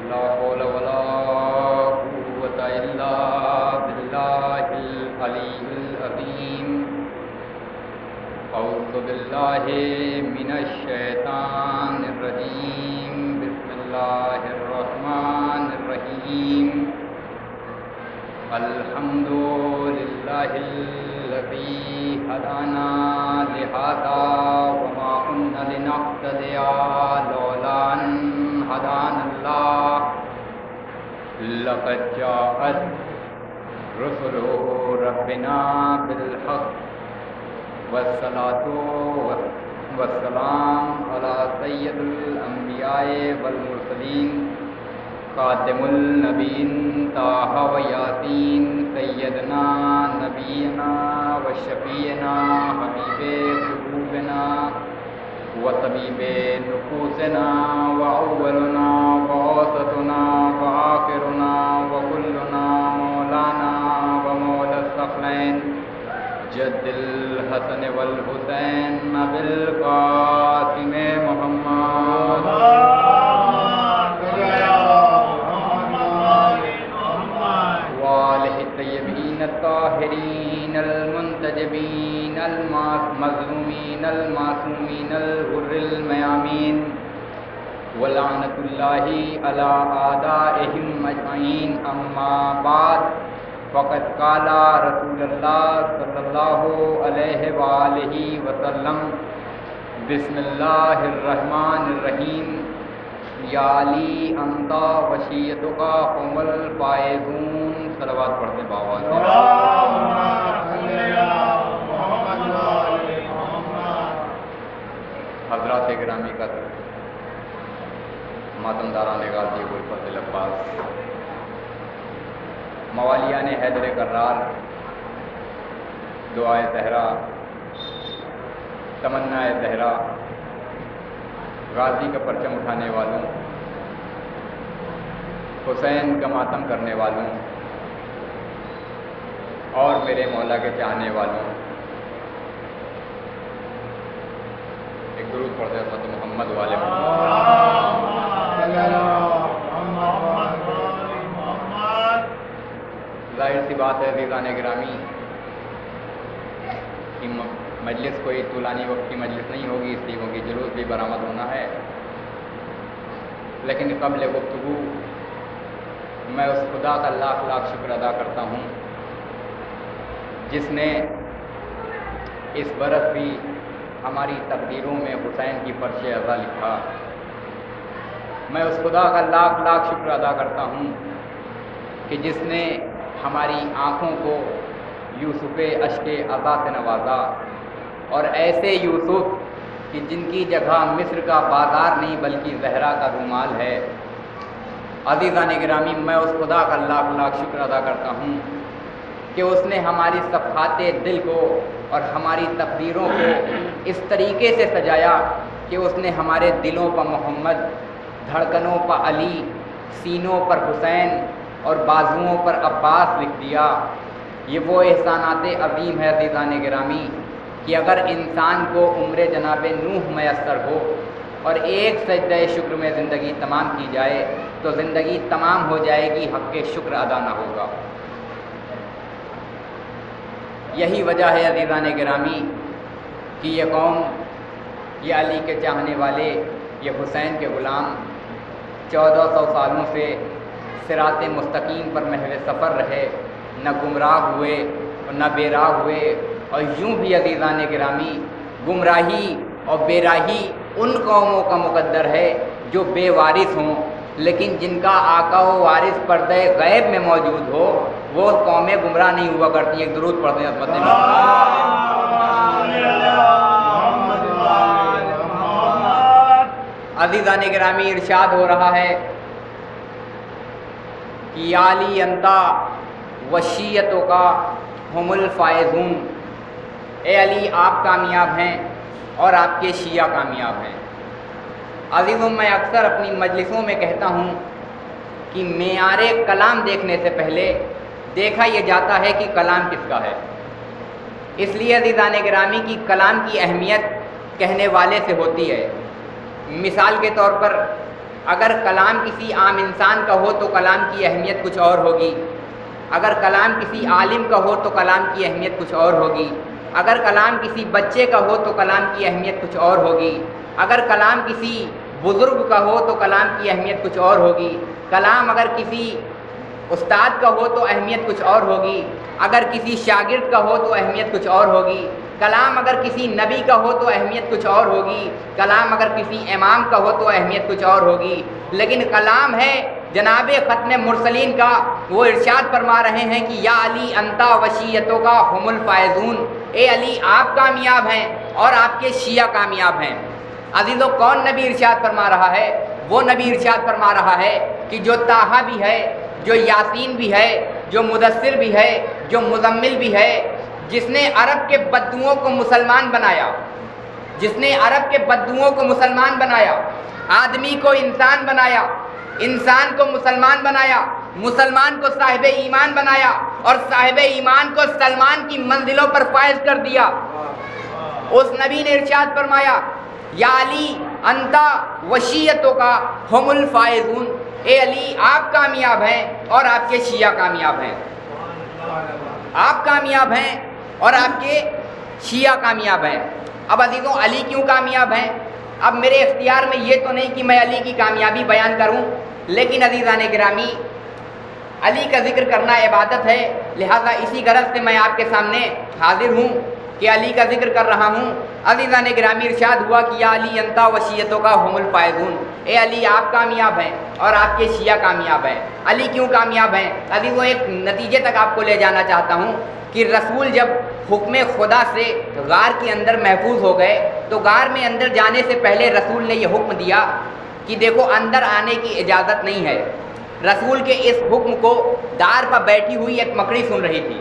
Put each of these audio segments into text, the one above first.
لا حول ولا قوة إلا بالله العلي العظيم أعوذ بالله من الشيطان الرجيم بسم الله الرحمن الرحيم الحمد لله الذي هدانا لهذا وما كنا لنهتدي لولا أن هدانا الله لقد جاءت رسل ربنا بالحق والصلاة والسلام على سيد الأنبياء والمرسلين خاتم النبيين طه وياسين سيدنا نبينا وشفيعنا حبيب قلوبنا وطبيب نفوسنا وأولنا وأوسطنا وآخرنا وكلنا مولانا ومولى الثقلين جد الحسن والحسين بالقاسم محمد وآله الطيبين الطاهرين المنتجبين المظلومين المعصومين الغر الميامين ولعنة الله على أعدائهم أجمعين أما بعد فقد قال رسول الله صلى الله عليه وآله وسلم بسم الله الرحمن الرحيم یا علی انت وشیتک هم الفائزون صلوات پڑھتے باواز حضرات گرامی قدر ماتم داران غازی الفضل عباس موالیان حیدر کرار دعائے زہرا تمنا زہرا غازی کا پرچم اٹھانے والوں حسین کا ماتم کرنے والوں اور میرے مولا کے چاہنے والوں ایک درود پڑھتے حضرت محمد والے ظاہر سی بات ہے عزیزان گرامی کہ مجلس کوئی طولانی وقت کی مجلس نہیں ہوگی، اس لیے کیونکہ جلوس بھی برآمد ہونا ہے، لیکن قبل گفتگو میں اس خدا کا لاکھ لاکھ شکر ادا کرتا ہوں جس نے اس برس بھی ہماری تقدیروں میں حسین کی فرش ازا لکھا۔ میں اس خدا کا لاکھ لاکھ شکر ادا کرتا ہوں کہ جس نے ہماری آنکھوں کو یوسف اشک عزا سے نوازا، اور ایسے یوسف کہ جن کی جگہ مصر کا بازار نہیں بلکہ زہرا کا رومال ہے۔ عزیزان گرامی، میں اس خدا کا لاکھ لاکھ شکر ادا کرتا ہوں کہ اس نے ہماری صفحات دل کو اور ہماری تقدیروں کو اس طریقے سے سجایا کہ اس نے ہمارے دلوں پر محمد، دھڑکنوں پر علی، سینوں پر حسین اور بازوؤں پر عباس لکھ دیا۔ یہ وہ احسانات عظیم ہے عزیزان گرامی کہ اگر انسان کو عمر جناب نوح میسر ہو اور ایک سجدہ شکر میں زندگی تمام کی جائے تو زندگی تمام ہو جائے گی، حق کے شکر ادا نہ ہوگا۔ یہی وجہ ہے عزیزان گرامی کہ یہ قوم، یہ علی کے چاہنے والے، یہ حسین کے غلام 1400 سالوں سے صراط مستقیم پر محو سفر رہے، نہ گمراہ ہوئے اور نہ بے راہ ہوئے۔ اور یوں بھی عزیزان گرامی گمراہی اور بے راہی ان قوموں کا مقدر ہے جو بے وارث ہوں، لیکن جن کا آقا و وارث پردہ غیب میں موجود ہو وہ قومیں گمراہ نہیں ہوا کرتی۔ ایک درود پڑھتے ہیں عظمت عزیزان گرامی، ارشاد ہو رہا ہے کہ یا علی انتا وشیتوں کا ہم الفائزون، اے علی آپ کامیاب ہیں اور آپ کے شیعہ کامیاب ہیں۔ عزیزوں، میں اکثر اپنی مجلسوں میں کہتا ہوں کہ معیار کلام دیکھنے سے پہلے دیکھا یہ جاتا ہے کہ کلام کس کا ہے۔ اس لیے عزیزان گرامی کی کلام کی اہمیت کہنے والے سے ہوتی ہے۔ مثال کے طور پر اگر کلام کسی عام انسان کا ہو تو کلام کی اہمیت کچھ اور ہوگی، اگر کلام کسی عالم کا ہو تو کلام کی اہمیت کچھ اور ہوگی، اگر کلام کسی بچے کا ہو تو کلام کی اہمیت کچھ اور ہوگی، اگر کلام کسی بزرگ کا ہو تو کلام کی اہمیت کچھ اور ہوگی، کلام اگر کسی استاد کا ہو تو اہمیت کچھ اور ہوگی، اگر کسی شاگرد کا ہو تو اہمیت کچھ اور ہوگی، کلام اگر کسی نبی کا ہو تو اہمیت کچھ اور ہوگی، کلام اگر کسی امام کا ہو تو اہمیت کچھ اور ہوگی، لیکن کلام ہے جناب ختم مرسلین کا، وہ ارشاد فرما رہے ہیں کہ یا علی انتا وشیتوں کا ہم الفائزون، اے علی آپ کامیاب ہیں اور آپ کے شیعہ کامیاب ہیں۔ عزیزو کون نبی ارشاد فرما رہا ہے؟ وہ نبی ارشاد فرما رہا ہے کہ جو طٰہٰ بھی ہے، جو یاسین بھی ہے، جو مدثر بھی ہے، جو مزمل بھی ہے، جس نے عرب کے بدوؤں کو مسلمان بنایا، جس نے عرب کے بدوؤں کو مسلمان بنایا، آدمی کو انسان بنایا، انسان کو مسلمان بنایا، مسلمان کو صاحب ایمان بنایا، اور صاحب ایمان کو سلمان کی منزلوں پر فائز کر دیا، اس نبی نے ارشاد فرمایا یا علی انتا وشیتوں کا ہم الفائزون، اے علی آپ کامیاب ہیں اور آپ کے شیعہ کامیاب ہیں، آپ کامیاب ہیں اور آپ کے شیعہ کامیاب ہیں۔ اب عزیزوں علی کیوں کامیاب ہیں؟ اب میرے اختیار میں یہ تو نہیں کہ میں علی کی کامیابی بیان کروں، لیکن عزیزان گرامی علی کا ذکر کرنا عبادت ہے، لہذا اسی غرض سے میں آپ کے سامنے حاضر ہوں کہ علی کا ذکر کر رہا ہوں۔ عزیزان گرامی ارشاد ہوا کہ یا علی انتا وشیتوں کا ہم الفائزون، اے علی آپ کامیاب ہیں اور آپ کے شیعہ کامیاب ہیں۔ علی کیوں کامیاب ہیں؟ عزیزوں ایک نتیجے تک آپ کو لے جانا چاہتا ہوں کہ رسول جب حکم خدا سے غار کے اندر محفوظ ہو گئے تو غار میں اندر جانے سے پہلے رسول نے یہ حکم دیا کہ دیکھو اندر آنے کی اجازت نہیں ہے۔ رسول کے اس حکم کو دار پر بیٹھی ہوئی ایک مکڑی سن رہی تھی،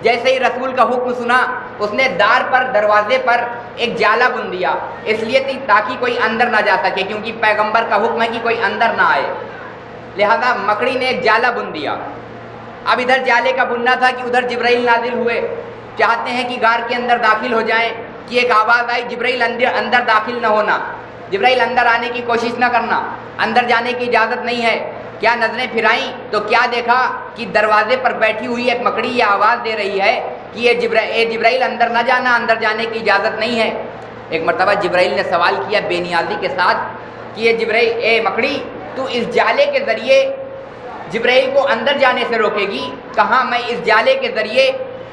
جیسے ہی رسول کا حکم سنا اس نے دار پر دروازے پر ایک جالا بن دیا، اس لیے تاکہ کوئی اندر نہ جا سکے، کیونکہ پیغمبر کا حکم ہے کہ کوئی اندر نہ آئے، لہذا مکڑی نے ایک جالا بن دیا۔ اب ادھر جالے کا بننا تھا کہ ادھر جبرائیل نازل ہوئے، چاہتے ہیں کہ غار کے اندر داخل ہو جائیں کہ ایک آواز آئی جبرائیل اندر داخل نہ ہونا، جبرائیل اندر آنے کی کوشش نہ کرنا، اندر جانے کی اجازت نہیں ہے۔ کیا نظریں پھرائیں تو کیا دیکھا کہ دروازے پر بیٹھی ہوئی ایک مکڑی یہ آواز دے رہی ہے کہ اے جبرائیل اندر نہ جانا، اندر جانے کی اجازت نہیں ہے۔ ایک مرتبہ جبرائیل نے سوال کیا بے نیازی کے ساتھ کہ یہ جبرائیل اے مکڑی تو اس جالے کے ذریعے جبرائیل کو اندر جانے سے روکے گی؟ کہا میں اس جالے کے ذریعے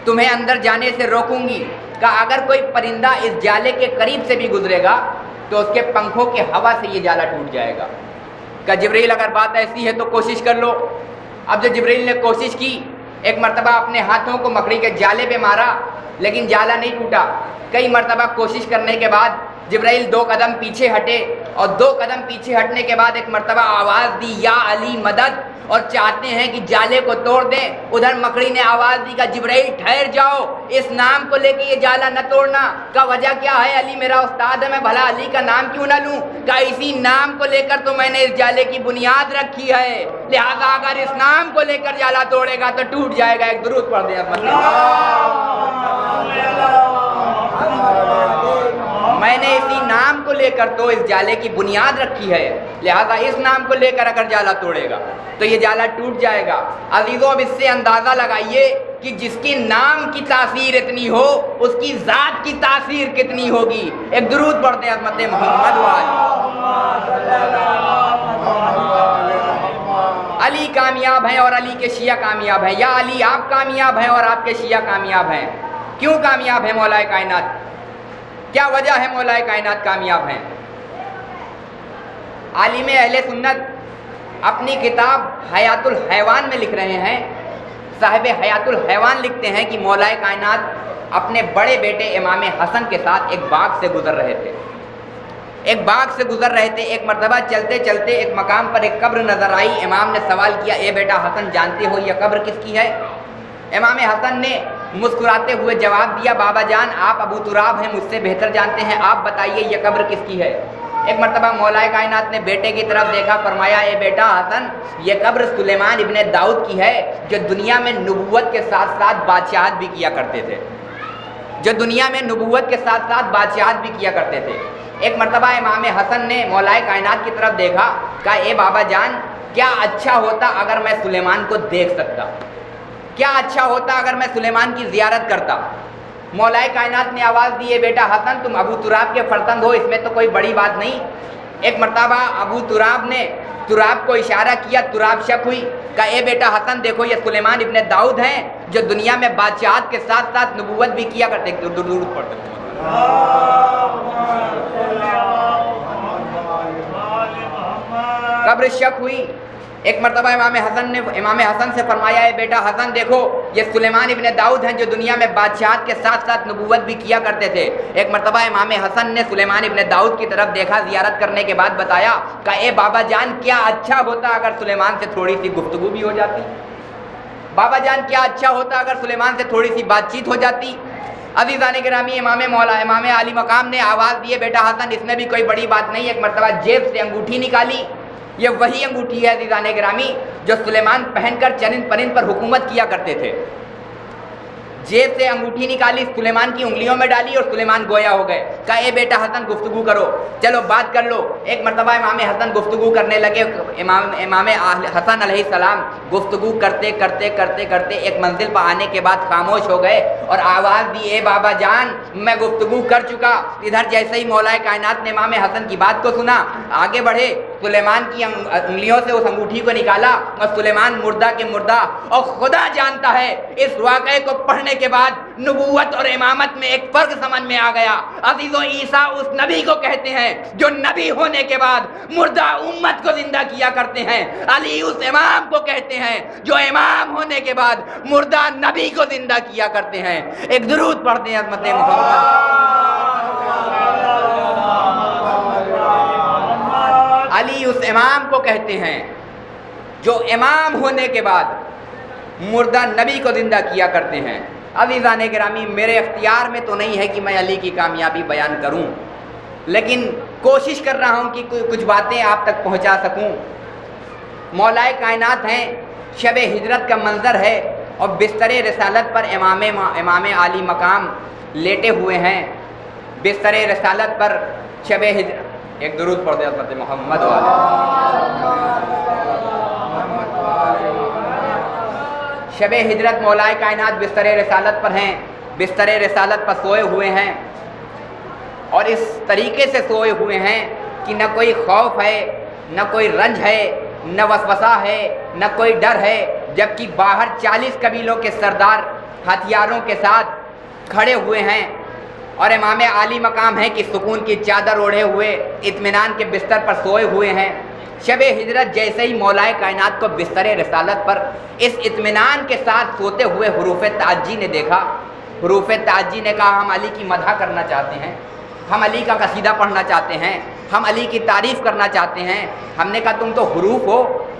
تمہیں اندر جانے سے روکوں گی۔ کہا اگر کوئی پرندہ اس جالے کے قریب سے بھی گزرے گا تو اس کے پنکھوں کی ہوا سے یہ جالا ٹوٹ جائے گا۔ کہ جبرائیل اگر بات ایسی ہے تو کوشش کر لو۔ اب جب جبرائیل نے کوشش کی، ایک مرتبہ اپنے ہاتھوں کو مکڑی کے جالے پہ مارا لیکن جالا نہیں ٹوٹا۔ کئی مرتبہ کوشش کرنے کے بعد جبرائیل 2 قدم پیچھے ہٹے، اور 2 قدم پیچھے ہٹنے کے بعد ایک مرتبہ آواز دی یا علی مدد، اور چاہتے ہیں کہ جالے کو توڑ دیں۔ ادھر مکڑی نے آواز دی کہ جبرائیل ٹھہر جاؤ، اس نام کو لے کے یہ جالا نہ توڑنا۔ کا وجہ کیا ہے؟ علی میرا استاد ہے، میں بھلا علی کا نام کیوں نہ لوں؟ کہ اسی نام کو لے کر تو میں نے اس جالے کی بنیاد رکھی ہے، لہذا اگر اس نام کو لے کر جالا توڑے گا تو ٹوٹ جائے گا۔ ایک درود پڑھ دیں میں نے اسی نام کو لے کر تو اس جالے کی بنیاد رکھی ہے، لہذا اس نام کو لے کر اگر جالا توڑے گا تو یہ جالا ٹوٹ جائے گا۔ عزیزو اب اس سے اندازہ لگائیے کہ جس کے نام کی تاثیر اتنی ہو اس کی ذات کی تاثیر کتنی ہوگی۔ ایک درود پڑھتے ہیں عظمت محمد علی کامیاب ہیں اور علی کے شیعہ کامیاب ہیں۔ یا علی آپ کامیاب ہیں اور آپ کے شیعہ کامیاب ہیں۔ کیوں کامیاب ہیں مولا کائنات؟ کیا وجہ ہے مولا کائنات کامیاب ہیں؟ عالم اہل سنت اپنی کتاب حیات الحیوان میں لکھ رہے ہیں، صاحب حیات الحیوان لکھتے ہیں کہ مولا کائنات اپنے بڑے بیٹے امام حسن کے ساتھ ایک باغ سے گزر رہے تھے۔ ایک مرتبہ چلتے چلتے ایک مقام پر ایک قبر نظر آئی۔ امام نے سوال کیا اے بیٹا حسن جانتے ہو یہ قبر کس کی ہے؟ امام حسن نے مسکراتے ہوئے جواب دیا بابا جان آپ ابو تراب ہیں، مجھ سے بہتر جانتے ہیں، آپ بتائیے یہ قبر کس کی ہے؟ ایک مرتبہ مولا کائنات نے بیٹے کی طرف دیکھا، فرمایا اے بیٹا حسن یہ قبر سلیمان ابن داؤد کی ہے، جو دنیا میں نبوت کے ساتھ ساتھ بادشاہت بھی کیا کرتے تھے، ایک مرتبہ امام حسن نے مولائے کائنات کی طرف دیکھا، کہا اے بابا جان کیا اچھا ہوتا اگر میں سلیمان کو دیکھ سکتا، کیا اچھا ہوتا اگر میں سلیمان کی زیارت کرتا۔ مولائے کائنات نے آواز دی اے بیٹا حسن تم ابو تراب کے فرزند ہو، اس میں تو کوئی بڑی بات نہیں۔ ایک مرتبہ ابو تراب نے تراب کو اشارہ کیا، تراب شک ہوئی، کہا اے بیٹا حسن دیکھو یہ سلیمان ابن داؤد ہیں جو دنیا میں بادشاہت کے ساتھ ساتھ نبوت بھی کیا کرتے۔ درود پڑھتے ہیں۔ قبر شک ہوئی۔ ایک مرتبہ امام حسن سے فرمایا اے بیٹا حسن دیکھو یہ سلیمان ابن داؤد ہیں جو دنیا میں بادشاہت کے ساتھ ساتھ نبوت بھی کیا کرتے تھے۔ ایک مرتبہ امام حسن نے سلیمان ابن داؤد کی طرف دیکھا، زیارت کرنے کے بعد بتایا، کہا اے بابا جان کیا اچھا ہوتا اگر سلیمان سے تھوڑی سی گفتگو بھی ہو جاتی، بابا جان کیا اچھا ہوتا اگر سلیمان سے تھوڑی سی بات چیت ہو جاتی۔ عزیزان گرامی امام عالی مقام نے آواز دیے بیٹا حسن اس میں بھی کوئی بڑی بات نہیں۔ ایک مرتبہ جیب سے انگوٹھی نکالی، یہ وہی انگوٹھی ہے عزیزان گرامی جو سلیمان پہن کر چرند پرند پر حکومت کیا کرتے تھے۔ جیب سے انگوٹھی نکالی، سلیمان کی انگلیوں میں ڈالی اور سلیمان گویا ہو گئے۔ کہا اے بیٹا حسن گفتگو کرو، چلو بات کر لو۔ ایک مرتبہ امام حسن گفتگو کرنے لگے۔ امام حسن علیہ السلام گفتگو کرتے کرتے کرتے کرتے ایک منزل پر آنے کے بعد خاموش ہو گئے اور آواز دی اے بابا جان میں گفتگو کر چکا۔ ادھر جیسے ہی مولائے کائنات نے امام حسن کی بات کو سنا، آگے بڑھے، سلیمان کی انگلیوں سے اس انگوٹھی کو نکالا اور سلیمان مردہ کے مردہ، اور خدا جانتا ہے اس واقعے کو پڑھنے کے بعد نبوت اور امامت میں ایک فرق سمجھ میں آ گیا۔ عزیزو عیسیٰ اس نبی کو کہتے ہیں جو نبی ہونے کے بعد مردہ امت کو زندہ کیا کرتے ہیں، علی اس امام کو کہتے ہیں جو امام ہونے کے بعد مردہ نبی کو زندہ کیا کرتے ہیں۔ ایک درود پڑھتے ہیں عظمت محمد۔ علی اس امام کو کہتے ہیں جو امام ہونے کے بعد مردہ نبی کو زندہ کیا کرتے ہیں۔ عزیزان گرامی میرے اختیار میں تو نہیں ہے کہ میں علی کی کامیابی بیان کروں، لیکن کوشش کر رہا ہوں کہ کچھ باتیں آپ تک پہنچا سکوں۔ مولائے کائنات ہیں، شب ہجرت کا منظر ہے اور بستر رسالت پر امام عالی مقام لیٹے ہوئے ہیں۔ بستر رسالت پر شب ہجرت، ایک درود پڑھ دے حضرت محمد شب ہجرت مولائے کائنات بستر رسالت پر ہیں، بستر رسالت پر سوئے ہوئے ہیں اور اس طریقے سے سوئے ہوئے ہیں کہ نہ کوئی خوف ہے، نہ کوئی رنج ہے، نہ وسوسہ ہے، نہ کوئی ڈر ہے، جبکہ باہر 40 قبیلوں کے سردار ہتھیاروں کے ساتھ کھڑے ہوئے ہیں اور امام عالی مقام ہے کہ سکون کی چادر اوڑھے ہوئے اطمینان کے بستر پر سوئے ہوئے ہیں۔ شب ہجرت جیسے ہی مولائے کائنات کو بستر رسالت پر اس اطمینان کے ساتھ سوتے ہوئے حروف تعجی نے دیکھا۔ حروف تعجی نے کہا ہم علی کی مدح کرنا چاہتے ہیں، ہم علی کا قصیدہ پڑھنا چاہتے ہیں، ہم علی کی تعریف کرنا چاہتے ہیں۔ ہم نے کہا تم تو حروف ہو،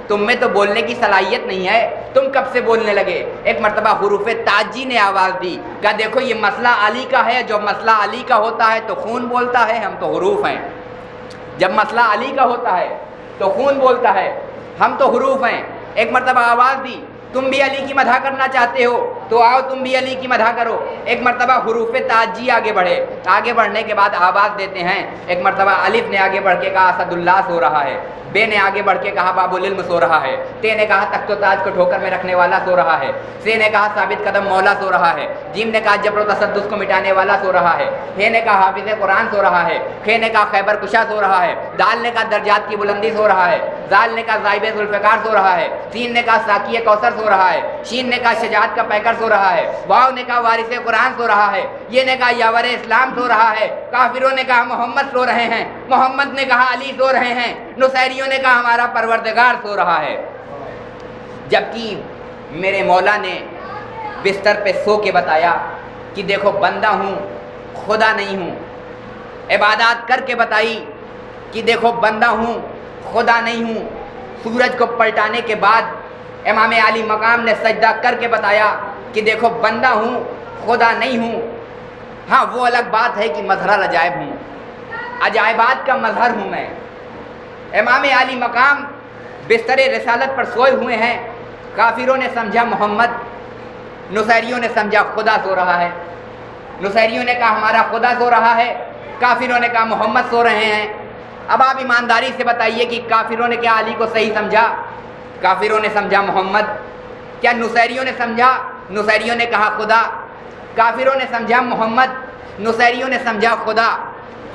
تم میں تو بولنے کی صلاحیت نہیں ہے، تم کب سے بولنے لگے؟ ایک مرتبہ حروف تعجی نے آواز دی، کہا دیکھو یہ مسئلہ علی کا ہے، جو مسئلہ علی کا ہوتا ہے تو خون بولتا ہے، ہم تو حروف ہیں۔ جب مسئلہ علی کا ہوتا ہے تو خون بولتا ہے، ہم تو حروف ہیں۔ ایک مرتبہ آواز دی تم بھی علی کی مدح کرنا چاہتے ہو تو آؤ تم بھی علی کی مدح کرو۔ ایک مرتبہ حروف تعجی آگے بڑھے، آگے بڑھنے کے بعد آواز دیتے ہیں۔ ایک مرتبہ الف نے آگے بڑھ کے کہا اسد اللہ سو رہا ہے، بے نے آگے بڑھ کے کہا باب العلم سو رہا ہے، تے نے کہا تخت و تاج کو ٹھوکر میں رکھنے والا سو رہا ہے، سے نے کہا ثابت قدم مولا سو رہا ہے، جیم نے کہا جبر و تشدد کو مٹانے والا سو رہا ہے، ہے نے کہا حافظ قرآن سو رہا ہے، خے نے کہا خیبر کشا سو رہا ہے، دال نے کہا درجات کی بلندی سو رہا ہے، زال نے کہا زائب ذوالفقار سو رہا ہے، سین نے کہا ساقی کوثر سو رہا ہے، شین نے کہا شجاعت کا پیکر سو رہا ہے، واو نے کہا وارث قرآن سو رہا ہے، یہ نے کہا یاور اسلام سو رہا ہے، کافروں نے کہا محمد سو رہے ہیں، محمد نے کہا علی سو رہے ہیں، نصیریوں نے کہا ہمارا پروردگار سو رہا ہے۔ جبکہ میرے مولا نے بستر پہ سو کے بتایا کہ دیکھو بندہ ہوں خدا نہیں ہوں، عبادات کر کے بتائی کہ دیکھو بندہ ہوں خدا نہیں ہوں۔ سورج کو پلٹانے کے بعد امام علی مقام نے سجدہ کر کے بتایا کہ دیکھو بندہ ہوں خدا نہیں ہوں۔ ہاں وہ الگ بات ہے کہ مظہر عجائب ہوں، عجائبات کا مظہر ہوں میں۔ امام علی مقام بستر رسالت پر سوئے ہوئے ہیں، کافروں نے سمجھا محمد، نصیریوں نے سمجھا خدا سو رہا ہے، نصیریوں نے کہا ہمارا خدا سو رہا ہے، کافروں نے کہا محمد سو رہے ہیں۔ اب آپ ایمانداری سے بتائیے کہ کافروں نے کیا علی کو صحیح سمجھا؟ کافروں نے سمجھا محمد۔ کیا نصیریوں نے سمجھا؟ نصیریوں نے کہا خدا۔ کافروں نے سمجھا محمد، نصیریوں نے سمجھا خدا۔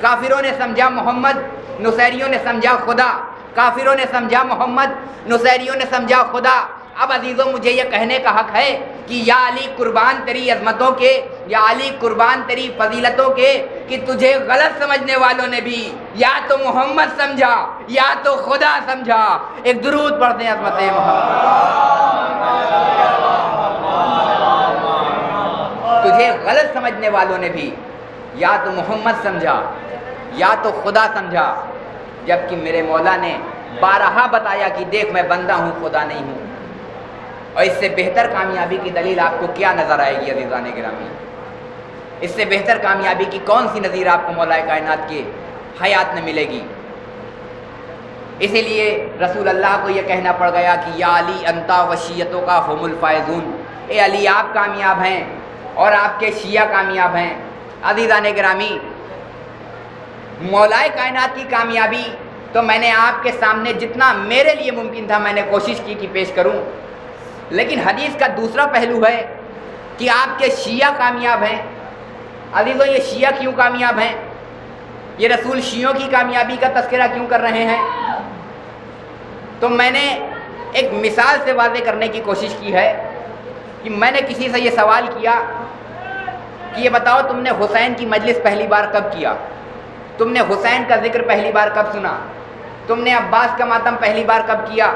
کافروں نے سمجھا محمد، نصیریوں نے سمجھا خدا۔ کافروں نے سمجھا محمد، نصیریوں نے سمجھا خدا۔ اب عزیزوں مجھے یہ کہنے کا حق ہے کہ یا علی قربان تیری عظمتوں کے، یا علی قربان تیری فضیلتوں کے، کہ تجھے غلط سمجھنے والوں نے بھی یا تو محمد سمجھا یا تو خدا سمجھا۔ ایک درود پڑھتے ہیں عظمت محمد۔ تجھے غلط سمجھنے والوں نے بھی یا تو محمد سمجھا یا تو خدا سمجھا، جبکہ میرے مولا نے بارہا بتایا کہ دیکھ میں بندہ ہوں، خدا نہیں ہوں۔ اور اس سے بہتر کامیابی کی دلیل آپ کو کیا نظر آئے گی عزیزان گرامی؟ اس سے بہتر کامیابی کی کون سی نظیر آپ کو مولا کائنات کے حیات میں ملے گی؟ اسی لیے رسول اللہ کو یہ کہنا پڑ گیا کہ یا علی انتا وشیتوں کا ہم الفائزون، اے علی آپ کامیاب ہیں اور آپ کے شیعہ کامیاب ہیں۔ عزیزان گرامی، مولا کائنات کی کامیابی تو میں نے آپ کے سامنے جتنا میرے لیے ممکن تھا میں نے کوشش کی کہ پیش کروں، لیکن حدیث کا دوسرا پہلو ہے کہ آپ کے شیعہ کامیاب ہیں۔ عزیزوں یہ شیعہ کیوں کامیاب ہیں؟ یہ رسول شیعوں کی کامیابی کا تذکرہ کیوں کر رہے ہیں؟ تو میں نے ایک مثال سے واضح کرنے کی کوشش کی ہے کہ میں نے کسی سے یہ سوال کیا کہ یہ بتاؤ تم نے حسین کی مجلس پہلی بار کب کیا؟ تم نے حسین کا ذکر پہلی بار کب سنا؟ تم نے عباس کا ماتم پہلی بار کب کیا؟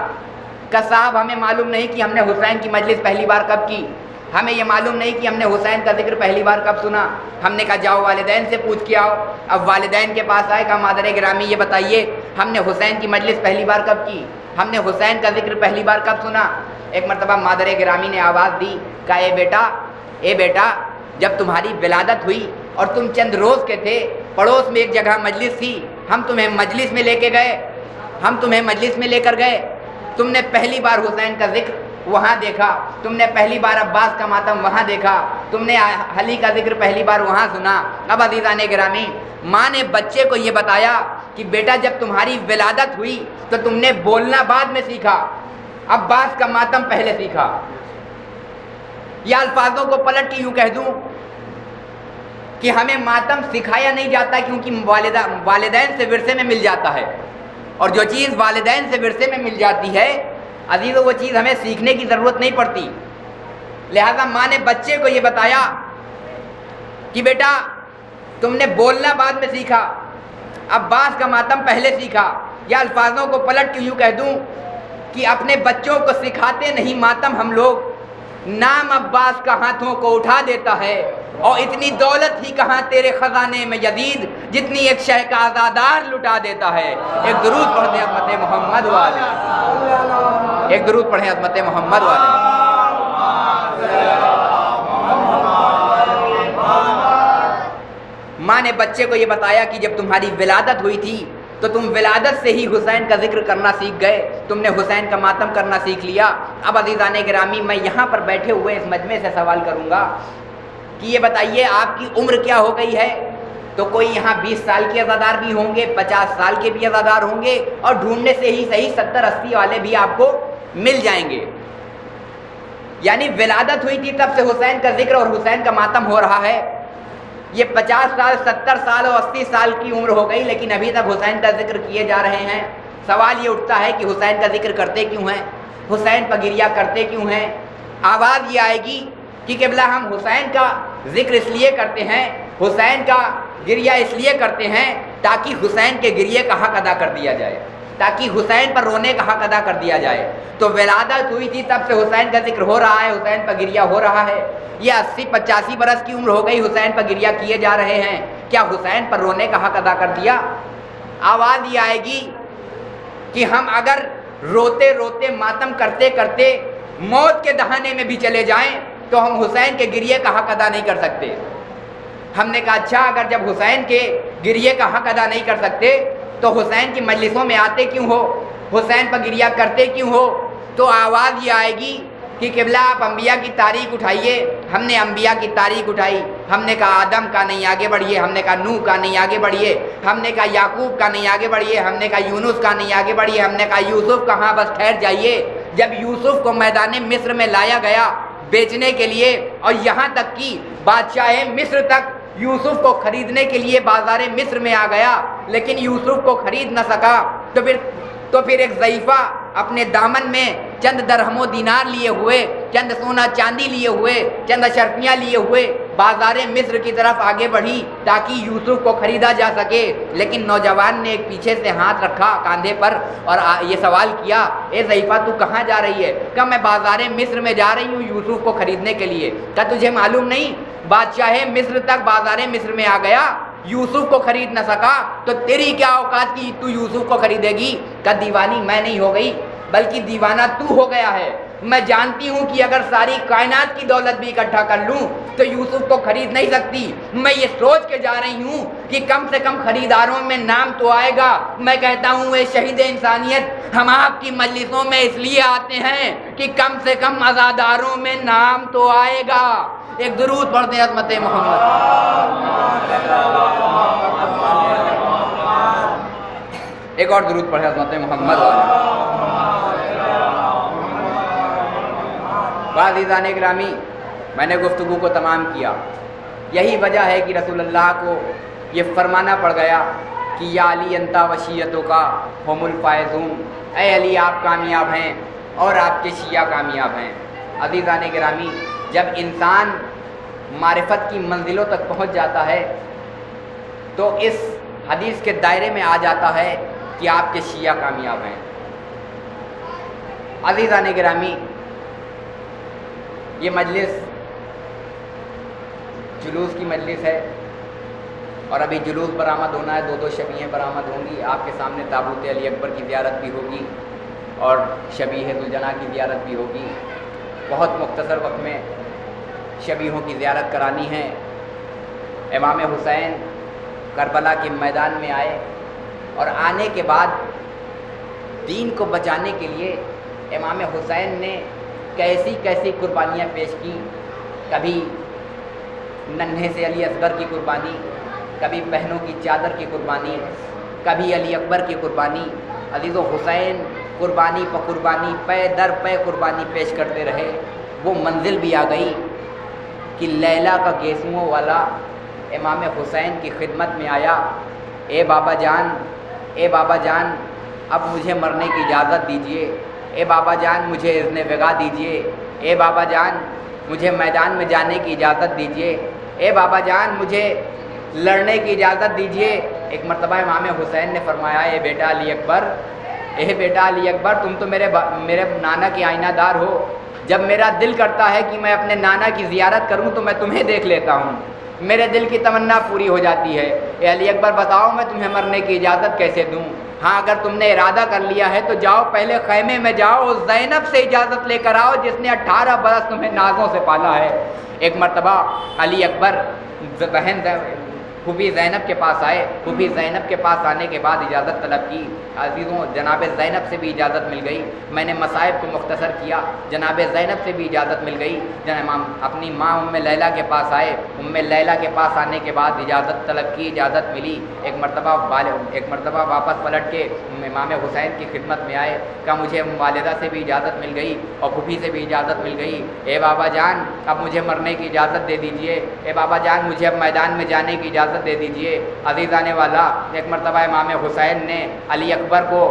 کہ صاحب ہمیں معلوم نہیں کہ ہم نے حسین کی مجلس پہلی بار کب کی، ہمیں یہ معلوم نہیں کہ ہم نے حسین کا ذکر پہلی بار کب سنا۔ ہم نے کہا جاؤ والدین سے پوچھ کے آؤ۔ اب والدین کے پاس آئے، کہا مادر گرامی یہ بتائیے ہم نے حسین کی مجلس پہلی بار کب کی، ہم نے حسین کا ذکر پہلی بار کب سنا؟ ایک مرتبہ مادر گرامی نے آواز دی، کہا اے بیٹا جب تمہاری ولادت ہوئی اور تم چند روز کے تھے، پڑوس میں ایک جگہ مجلس تھی، ہم تمہیں مجلس میں لے کے گئے، ہم تمہیں مجلس میں لے کر گئے، تم نے پہلی بار حسین کا ذکر وہاں دیکھا، تم نے پہلی بار عباس کا ماتم وہاں دیکھا، تم نے علی کا ذکر پہلی بار وہاں سنا۔ اب عزیزان گرامی، ماں نے بچے کو یہ بتایا کہ بیٹا جب تمہاری ولادت ہوئی تو تم نے بولنا بعد میں سیکھا، عباس کا ماتم پہلے سیکھا۔ یا الفاظوں کو پلٹ کے یوں کہہ دوں کہ ہمیں ماتم سکھایا نہیں جاتا کیونکہ والدین سے ورثے میں مل جاتا ہے، اور جو چیز والدین سے ورثے میں مل جاتی ہے عزیزوں وہ چیز ہمیں سیکھنے کی ضرورت نہیں پڑتی۔ لہذا ماں نے بچے کو یہ بتایا کہ بیٹا تم نے بولنا بعد میں سیکھا، عباس کا ماتم پہلے سیکھا۔ یا الفاظوں کو پلٹ کے یوں کہہ دوں کہ اپنے بچوں کو سکھاتے نہیں ماتم ہم لوگ، نام عباس کا ہاتھوں کو اٹھا دیتا ہے، اور اتنی دولت ہی کہاں تیرے خزانے میں یزید جتنی ایک شہ کا آزادار لٹا دیتا ہے۔ ایک درود پڑھیں عظمت محمد والے، ایک درود پڑھیں عظمت محمد والے۔ ماں نے بچے کو یہ بتایا کہ جب تمہاری ولادت ہوئی تھی تو تم ولادت سے ہی حسین کا ذکر کرنا سیکھ گئے، تم نے حسین کا ماتم کرنا سیکھ لیا۔ اب عزیزان گرامی میں یہاں پر بیٹھے ہوئے اس مجمع سے سوال کروں گا کہ یہ بتائیے آپ کی عمر کیا ہو گئی ہے؟ تو کوئی یہاں 20 سال کے عزادار بھی ہوں گے، 50 سال کے بھی عزادار ہوں گے، اور ڈھونڈنے سے ہی صحیح 70-80 والے بھی آپ کو مل جائیں گے۔ یعنی ولادت ہوئی تھی تب سے حسین کا ذکر اور حسین کا ماتم ہو رہا ہے۔ یہ 50 سال 70 سال اور 80 سال کی عمر ہو گئی لیکن ابھی تک حسین کا ذکر کیے جا رہے ہیں۔ سوال یہ اٹھتا ہے کہ حسین کا ذکر کرتے کیوں ہیں، حسین پر گریہ کرتے کیوں ہیں؟ آواز یہ آئے گی کہ قبلہ ہم حسین کا ذکر اس لیے کرتے ہیں، حسین کا گریہ اس لیے کرتے ہیں تاکہ حسین کے گریہ کا حق ادا کر دیا جائے، تاکہ حسین پر رونے کا حق ادا کر دیا جائے۔ تو ولادت ہوئی تھی تب سے حسین کا ذکر ہو رہا ہے، حسین پر گریہ ہو رہا ہے۔ یہ 80-85 برس کی عمر ہو گئی، حسین پر گریہ کیے جا رہے ہیں، کیا حسین پر رونے کا حق ادا کر دیا؟ آواز یہ آئے گی کہ ہم اگر روتے روتے ماتم کرتے کرتے موت کے دہانے میں بھی چلے جائیں تو ہم حسین کے گریہ کا حق ادا نہیں کر سکتے۔ ہم نے کہا اچھا اگر جب حسین کے گریہ کا حق ادا نہیں کر سکتے تو حسین کی مجلسوں میں آتے کیوں ہو، حسین پر گریہ کرتے کیوں ہو؟ تو آواز یہ آئے گی کہ قبلہ آپ انبیاء کی تاریخ اٹھائیے۔ ہم نے انبیاء کی تاریخ اٹھائی، ہم نے کہا آدم کا نہیں آگے بڑھیے، ہم نے کہا نوح کا نہیں آگے بڑھیے، ہم نے کہا یعقوب کا نہیں آگے بڑھیے، ہم نے کہا یونس کا نہیں آگے بڑھیے، ہم نے کہا یوسف کہاں، بس ٹھہر جائیے۔ جب یوسف کو میدان مصر میں لایا گیا بیچنے کے لیے، اور یہاں تک کہ بادشاہ مصر تک یوسف کو خریدنے کے لیے بازار مصر میں آ گیا، لیکن یوسف کو خرید نہ سکا، تو پھر ایک ضعیفہ اپنے دامن میں چند درہم و دینار لیے ہوئے، چند سونا چاندی لیے ہوئے، چند اشرفیاں لیے ہوئے بازار مصر کی طرف آگے بڑھی تاکہ یوسف کو خریدا جا سکے۔ لیکن نوجوان نے ایک پیچھے سے ہاتھ رکھا کاندھے پر اور یہ سوال کیا، اے ضعیفہ تو کہاں جا رہی ہے؟ کہا میں بازار مصر میں جا رہی ہوں یوسف کو خریدنے کے لیے۔ کہا تجھے معلوم نہیں بادشاہ مصر تک بازار مصر میں آ گیا، یوسف کو خرید نہ سکا، تو تیری کیا اوقات کی تو یوسف کو خریدے گی؟ کہ دیوانی میں نہیں ہو گئی بلکہ دیوانہ تو ہو گیا ہے۔ میں جانتی ہوں کہ اگر ساری کائنات کی دولت بھی اکٹھا کر لوں تو یوسف کو خرید نہیں سکتی۔ میں یہ سوچ کے جا رہی ہوں کہ کم سے کم خریداروں میں نام تو آئے گا۔ میں کہتا ہوں اے شہید انسانیت، ہم آپ کی مجلسوں میں اس لیے آتے ہیں کہ کم سے کم عزاداروں میں نام تو آئے گا۔ ایک درود پڑھتے ہیں عظمت محمد۔ ایک اور درود پڑھیں عظمت محمد۔ عزیزان گرامی، میں نے گفتگو کو تمام کیا، یہی وجہ ہے کہ رسول اللہ کو یہ فرمانا پڑ گیا کہ یا علی انتا وشیتوں کا ہم الفائزون، اے علی آپ کامیاب ہیں اور آپ کے شیعہ کامیاب ہیں۔ عزیزان گرامی، جب انسان معرفت کی منزلوں تک پہنچ جاتا ہے تو اس حدیث کے دائرے میں آ جاتا ہے کہ آپ کے شیعہ کامیاب ہیں۔ عزیزان گرامی، یہ مجلس جلوس کی مجلس ہے اور ابھی جلوس برآمد ہونا ہے، دو شبیہیں برآمد ہوں گی۔ آپ کے سامنے تابوت علی اکبر کی زیارت بھی ہوگی اور شبیہ ذوالجناح کی زیارت بھی ہوگی۔ بہت مختصر وقت میں شبیہوں کی زیارت کرانی ہے۔ امام حسین کربلا کے میدان میں آئے اور آنے کے بعد دین کو بچانے کے لیے امام حسین نے کیسی کیسی قربانیاں پیش کی۔ کبھی ننھے سے علی اصغر کی قربانی، کبھی بہنوں کی چادر کی قربانی، کبھی علی اکبر کی قربانی۔ عزیز و حسین قربانی پہ قربانی، پے در پے قربانی پیش کرتے رہے۔ وہ منزل بھی آ گئی کہ لیلا کا گیسوؤں والا امام حسین کی خدمت میں آیا، اے بابا جان، اے بابا جان، اب مجھے مرنے کی اجازت دیجیے، اے بابا جان مجھے اذن وغا دیجیے، اے بابا جان مجھے میدان میں جانے کی اجازت دیجیے، اے بابا جان مجھے لڑنے کی اجازت دیجیے۔ ایک مرتبہ امام حسین نے فرمایا، اے بیٹا علی اکبر، اے بیٹا علی اکبر، تم تو میرے نانا کے آئینہ دار ہو۔ جب میرا دل کرتا ہے کہ میں اپنے نانا کی زیارت کروں تو میں تمہیں دیکھ لیتا ہوں، میرے دل کی تمنا پوری ہو جاتی ہے۔ اے علی اکبر بتاؤ میں تمہیں مرنے کی اجازت کیسے دوں؟ ہاں اگر تم نے ارادہ کر لیا ہے تو جاؤ، پہلے خیمے میں جاؤ، زینب سے اجازت لے کر آؤ جس نے 18 برس تمہیں نازوں سے پالا ہے۔ ایک مرتبہ علی اکبر بہن پھوپھی زینب کے پاس آئے، پھوپھی زینب کے پاس آنے کے بعد اجازت طلب کی۔ عزیزوں جناب زینب سے بھی اجازت مل گئی۔ میں نے مصائب کو مختصر کیا، جناب زینب سے بھی اجازت مل گئی۔ اپنی ماں ام لیلہ کے پاس آئے، ام لیلہ کے پاس آنے کے بعد اجازت طلب کی، اجازت ملی۔ ایک مرتبہ واپس پلٹ کے امام حسین کی خدمت میں آئے، کہا مجھے والدہ سے بھی اجازت مل گئی اور پھوپھی سے بھی اجازت مل گئی، اے بابا جان اب مجھے مرنے کی اجازت دے دیجئے، اے بابا جان مجھے اب میدان میں جانے کی اجازت دے دیجئے۔ عزیزان والا، ایک مرتبہ امام حسین نے علی اکبر کو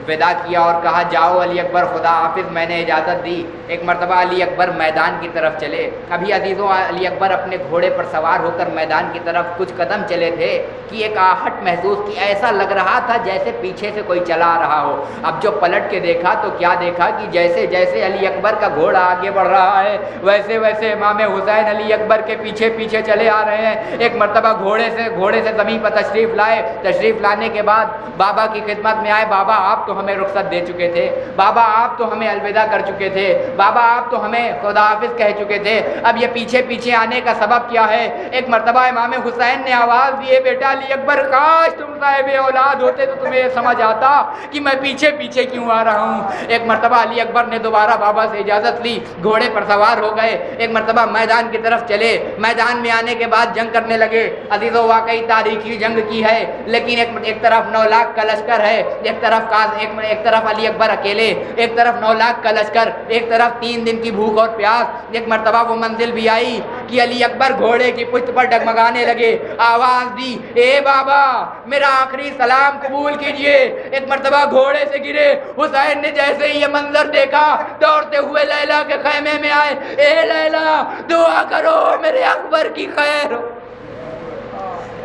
ودا کیا اور کہا جاؤ علی اکبر خدا حافظ، میں نے اجازت دی۔ ایک مرتبہ علی اکبر میدان کی طرف چلے۔ ابھی عزیزوں علی اکبر اپنے گھوڑے پر سوار ہو کر میدان کی طرف کچھ قدم چلے تھے کہ ایک آہٹ محسوس کی، ایسا لگ رہا تھا جیسے پیچھے سے کوئی چلا آ رہا ہو۔ اب جو پلٹ کے دیکھا تو کیا دیکھا کہ جیسے جیسے علی اکبر کا گھوڑا آگے بڑھ رہا ہے ویسے ویسے امام حسین علی اکبر کے پیچھے پیچھے چلے آ رہے ہیں۔ ایک مرتبہ گھوڑے گھوڑے سے زمین پر تشریف لائے. تشریف لانے کے بعد بابا کی خدمت میں آئے. بابا آپ تو ہمیں رخصت دے چکے تھے, بابا آپ تو ہمیں الوداع کر چکے تھے, بابا آپ تو ہمیں خدا حافظ کہہ چکے تھے, اب یہ پیچھے پیچھے آنے کا سبب کیا ہے؟ ایک مرتبہ امام حسین نے آواز دی, بیٹا علی اکبر کاش تم صاحب اولاد ہوتے تو تمہیں سمجھ آتا کہ میں پیچھے پیچھے کیوں آ رہا ہوں. ایک مرتبہ علی اکبر نے دوبارہ بابا سے اجازت لی, گھوڑے پر سوار ہو گئے, ایک مرتبہ میدان کی طرف چلے. میدان میں آنے کے بعد جنگ کرنے لگے. عزیزو واقعی تاریخی جنگ کی ہے, لیکن ایک طرف 9 لاکھ کا لشکر ہے, ایک طرف علی اکبر اکیلے, ایک طرف 9 لاکھ کا لشکر, ایک طرف 3 دن کی بھوک اور پیاس. ایک مرتبہ وہ منزل بھی آئی کہ علی اکبر گھوڑے کی پشت پر ڈگمگانے لگے. آواز دی, اے بابا میرا آخری سلام قبول کیجئے. ایک مرتبہ گھوڑے سے گرے. حسین نے جیسے ہی یہ منظر دیکھا دوڑتے ہوئے لیلا کے خیمے میں آئے. اے لیلا دعا کرو میرے اکبر کی خیر ہو,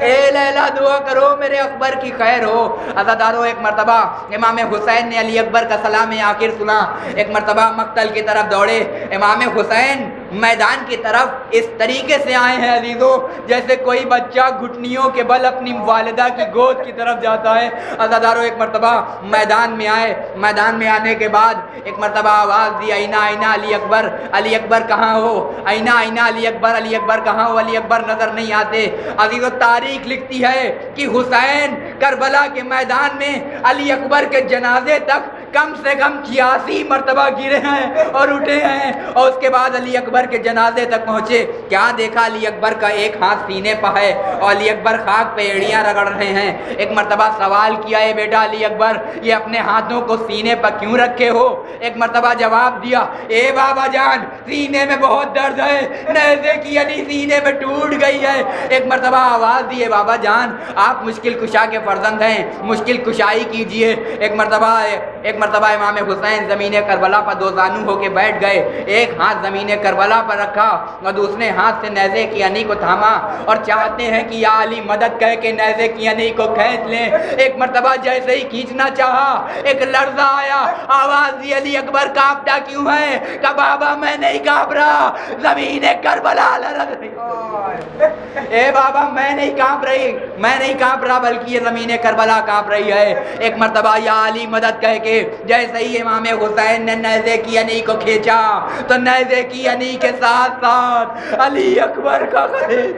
اے لیلا دعا کرو میرے اکبر کی خیر ہو. عزادارو ایک مرتبہ امام حسین نے علی اکبر کا سلام آخر سنا. ایک مرتبہ مقتل کی طرف دوڑے. امام حسین میدان کی طرف اس طریقے سے آئے ہیں عزیزو جیسے کوئی بچہ گھٹنیوں کے بل اپنی والدہ کی گود کی طرف جاتا ہے. عزادارو ایک مرتبہ میدان میں آئے. میدان میں آنے کے بعد ایک مرتبہ آواز دی, اینا اینا علی اکبر, علی اکبر کہاں ہو, اینا اینا علی اکبر, علی اکبر کہاں ہو, علی اکبر نظر نہیں آتے. عزیزو تاریخ لکھتی ہے کہ حسین کربلا کے میدان میں علی اکبر کے جنازے تک کم سے کم 86 مرتبہ گرے ہیں اور اٹھے ہیں, اور اس کے بعد علی اکبر کے جنازے تک پہنچے. کیا دیکھا, علی اکبر کا ایک ہاتھ سینے پہ ہے اور علی اکبر خاک پہ ایڑیاں رگڑ رہے ہیں. ایک مرتبہ سوال کیا, اے بیٹا علی اکبر یہ اپنے ہاتھوں کو سینے پر کیوں رکھے ہو؟ ایک مرتبہ جواب دیا, اے بابا جان سینے میں بہت درد ہے, نیزے کی علی سینے میں ٹوٹ گئی ہے. ایک مرتبہ آواز دی, بابا جان آپ مشکل کشا کے فرزند ہیں, مشکل کشائی کیجئے. ایک مرتبہ امام حسین زمین کربلا پر 2 زانو ہو کے بیٹھ گئے. ایک ہاتھ زمین کربلا پر رکھا اور دوسرے ہاتھ سے نیزے کی عینی کو تھاما اور چاہتے ہیں کہ یا علی مدد کہہ کے نیزے کی عینی کو کھینچ لیں. ایک مرتبہ جیسے ہی کھینچنا چاہا ایک لرزہ آیا. آواز دی, علی اکبر کانپتا کیوں ہے؟ کہ بابا میں نہیں کانپ رہا, زمین کربلا لرز رہی. اے بابا میں نہیں کانپ رہا بلکہ یہ زمین کربلا کانپ رہی ہے. ایک مرتبہ یا علی مدد کہہ کے جیسے ہی امام حسین نے نیزے کی عینی کو کھینچا تو نیزے کی عینی کے ساتھ ساتھ علی اکبر کا خلیل.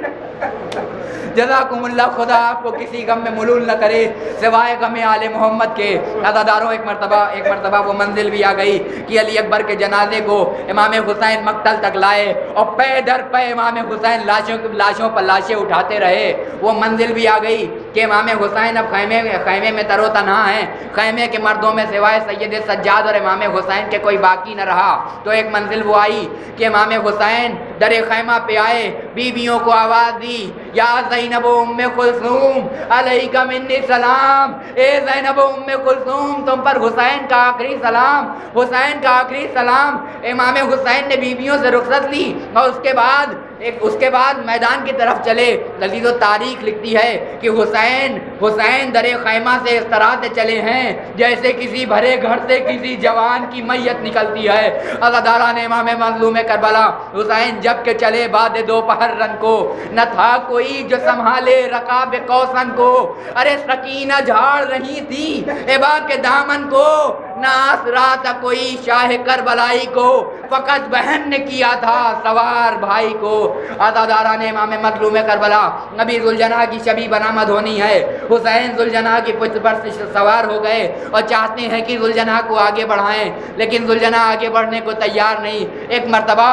جزاکم اللہ, خدا آپ کو کسی غم میں ملول نہ کرے سوائے غم آل محمد کے. عزاداروں ایک مرتبہ وہ منزل بھی آ گئی کہ علی اکبر کے جنازے کو امام حسین مقتل تک لائے اور پے در پے امام حسین لاشوں پر لاشیں اٹھاتے رہے. وہ منزل بھی آ گئی کہ امام حسین اب خیمے میں تر و تنہا ہیں. خیمے کے مردوں میں سوائے سید سجاد اور امام حسین کے کوئی باقی نہ رہا. تو ایک منزل وہ آئی کہ امام حسین در خیمہ پہ آئے, بیویوں کو آواز دی, یا زینب ام کلثوم علیک منی سلام. اے زینب ام کلثوم تم پر حسین کا آخری سلام, حسین کا آخری سلام. امام حسین نے بیویوں سے رخصت لی اور اس کے بعد میدان کی طرف چلے. عزیزو تاریخ لکھتی ہے کہ حسین در خیمہ سے اس طرح سے چلے ہیں جیسے کسی بھرے گھر سے کسی جوان کی میت نکلتی ہے. عزاداران امام مظلوم کربلا حسین جب کہ چلے بعد دوپہر رن کو, نہ تھا کوئی جو سنبھالے رکاب کوسن کو. ارے سکینہ جھاڑ رہی تھی ابا کے دامن کو, نہ آسرا تھا کوئی شاہ کربلائی کو, فقط بہن نے کیا تھا سوار بھائی کو. عزاداران امام مظلوم کربلا نبی ذوالجناح کی شبی برآمد ہونی ہے. حسین ذوالجناح کی پشت پر سوار ہو گئے اور چاہتے ہیں کہ ذوالجناح کو آگے بڑھائیں, لیکن ذوالجناح آگے بڑھنے کو تیار نہیں. ایک مرتبہ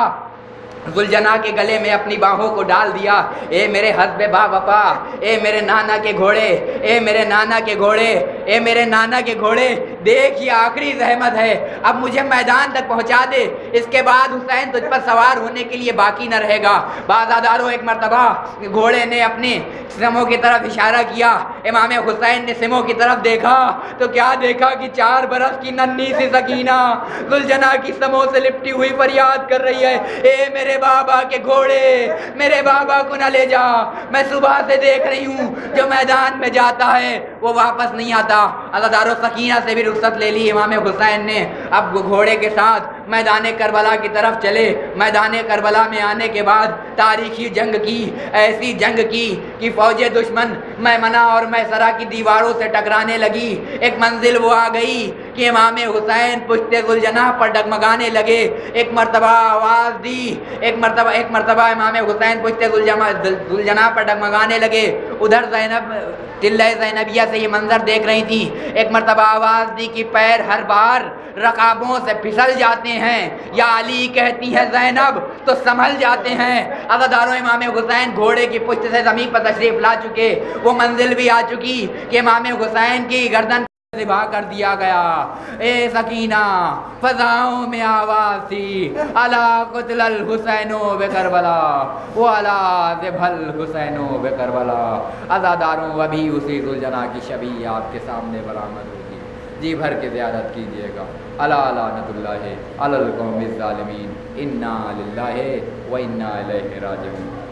ذوالجناح کے گلے میں اپنی باہوں کو ڈال دیا. اے میرے حسب با وفا, اے میرے نانا کے گھوڑے, اے میرے نانا کے گھوڑے, اے میرے نانا کے گھوڑے, دیکھ یہ آخری زحمت ہے, اب مجھے میدان تک پہنچا دے, اس کے بعد حسین تجھ پر سوار ہونے کے لیے باقی نہ رہے گا. بازاداروں ایک مرتبہ گھوڑے نے اپنے سموں کی طرف اشارہ کیا. امام حسین نے سموں کی طرف دیکھا تو کیا دیکھا کہ 4 برس کی ننھی سی سکینہ ذوالجناح کی سموں سے لپٹی ہوئی فریاد کر رہی ہے, اے میرے بابا کے گھوڑے, میرے بابا کو نہ لے جا, میں صبح سے دیکھ رہی ہوں جو میدان میں جاتا ہے وہ واپس نہیں آتا. عزادارو سکینہ سے بھی رخصت لے لی امام حسین نے. اب گھوڑے کے ساتھ میدان کربلا کی طرف چلے۔ میدان کربلا میں آنے کے بعد تاریخی جنگ کی، ایسی جنگ کی کہ فوج دشمن میمنہ اور میسرہ کی دیواروں سے ٹکرانے لگی۔ ایک منزل وہ آ گئی کہ امام حسین پشت ذوالجناح پر ڈگمگانے لگے۔ ایک مرتبہ آواز دی، ایک مرتبہ امام حسین پشت ذوالجناح پر ڈگمگانے لگے۔ ادھر زینب ٹلہ زینبیہ سے یہ منظر دیکھ رہی تھی۔ ایک مرتبہ آواز دی کہ پیر ہر بار رکابوں سے پھسل جاتے ہیں، یا علی کہتی ہے زینب تو سنبھل جاتے ہیں۔ عزاداروں امام حسین گھوڑے کی پشت سے زمین پر تشریف لا چکے۔ وہ منزل بھی آ چکی کہ امام حسین کی گردن ذبح کر دیا گیا۔ اے سکینہ فضاؤں میں آواز تھی، الا قتل الحسین بکربلا والا ذبح الحسین بکربلا۔ عزاداروں ابھی اسی ذوالجناح کی شبیہ آپ کے سامنے برآمد ہوگی، جی بھر کے زیارت کیجیے گا۔ الا لعنت اللہ علی القوم الظالمین، انا للہ و انا الیہ راجعون۔